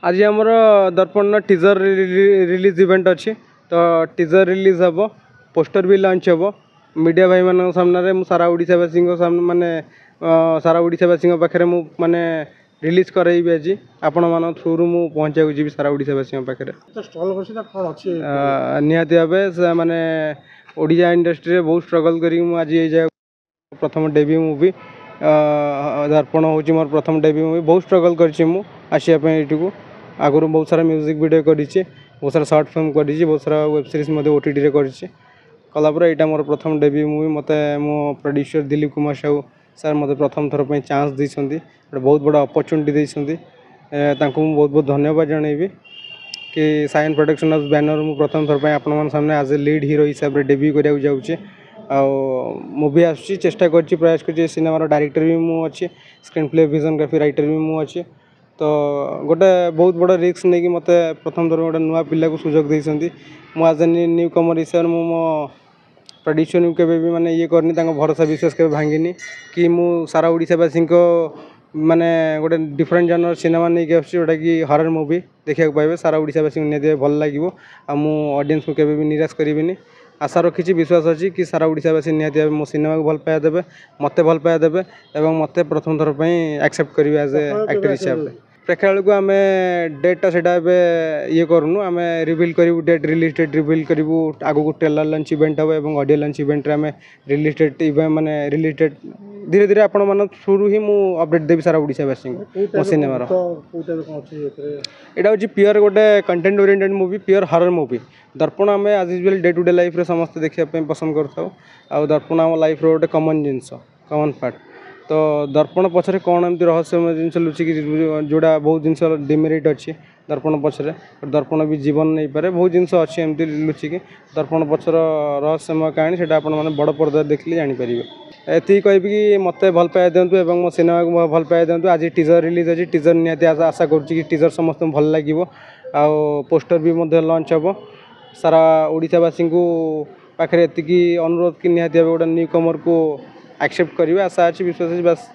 आज आमर दर्पण टीजर रिलीज इवेंट अच्छी तो टीजर रिलीज हम पोस्टर भी लॉन्च हम मीडिया भाई मान सामने मु सारा ओडिशावासी माने सारा ओडिशावासी पाखे माने रिलीज कराइबी आज आपण मान थ्रू मु पहुँचा जी सारा ओडिशावासी पाखे निहाती भाव माने ओडिया इंडस्ट्री बहुत स्ट्रगल करी आज ये प्रथम डेब्यू मूवी दर्पण हूँ मोर प्रथम डेब्यू मूवी बहुत स्ट्रगल करशियापी को आगुरी बहुत सारा म्यूजिक वीडियो करी बहुत सारा शॉर्ट फिल्म करी बहुत सारा वेब सीरीज ओटीटी कलापर यहाँ मोर प्रथम डेब्यू मूवी मत मो प्रोड्यूसर दिलीप कुमार साहू सर मत प्रथम थर पर चांस देते बहुत बड़ा अपॉर्चुनिटी देते बहुत बहुत धन्यवाद जनइबी कि साइन प्रोडक्शन हाउस बैनर मु प्रथम थर पर आपण सामने आज ए लीड हीरो हिसाब से डेब्यू कराया जाऊँगी मूवी आसूँ चेष्टा कर प्रयास कर सिनेमार डायरेक्टर भी मुझे स्क्रीन प्ले विजनग्राफी राइटर भी मुझे तो गोटे बहुत बड़ा रिस्क नहीं कि मत प्रथम थर गोटे नुआ पिला को सुजोग देती मुझे न्यू कमर हिसाब से मो प्रोड्यूसर के भी माने ये करनी भरोसा विश्वास के भांगिनी कि मु सारा ओडिशावासी माने गोटे डिफरेंट जनर सिनेमा नहीं जोटा कि हरर मूवी देखा पाइबे सारा ओडिशावासी निहाती भल लगे मु ऑडियंस को केबे भी निराश करिविनी आशा रखी विश्वास अच्छी कि सारा ओडिशावासी निहाती मो सिनेमा को भल पाया देबे मते भल पाया देबे एवं मते प्रथम थर एक्सेप्ट करेंगे एज ए एक्टर हिसाब से प्रेक्षालय को आम डेटा से ये करूँ आम रिविल करूँ डेट रिलीज डेट रिविल करूँ आगू को ट्रेलर लंच इवेंट हम और ऑडियो लंच इवेंट में आम रिलीज डेट इवेंट माने रिलीज डेट धीरे धीरे आपण मान थ्रू ही मु अपडेट देवी सारा ओडिशावासी मो सिनेमार यहाँ हूँ प्योर गोटे content oriented movie pure horror movie दर्पण आम आज usual day to day life समस्त देखा पसंद कर दर्पण आम लाइफ गोटे कमन जिनस कमन पार्ट तो दर्पण पछरे कौन एमती रहस्यमय जिन लुचिकी जोड़ा बहुत जिनस डिमेरिट अच्छी दर्पण पछरे दर्पण भी जीवन नहीं पारे बहुत जिनस अच्छी एमती लुचिकी दर्पण पछर रहस्यमय कहानी से आपने बड़ पर्दा देखले जानीपर ये कह कि मत भल पाया दिंतु और मो सिनेमा को भल पाया दिंतु आज टीजर रिलीज अच्छी टीजर निहाती आशा करुँच टीजर समस्त भल लगे आ पोस्टर भी लॉन्च हम सारा ओडिशावासी को पाखे एति अनुरोध कि निहाती गोटे न्यू कमर को एक्सेप्ट करेंगे आशा अच्छी विश्वास बस।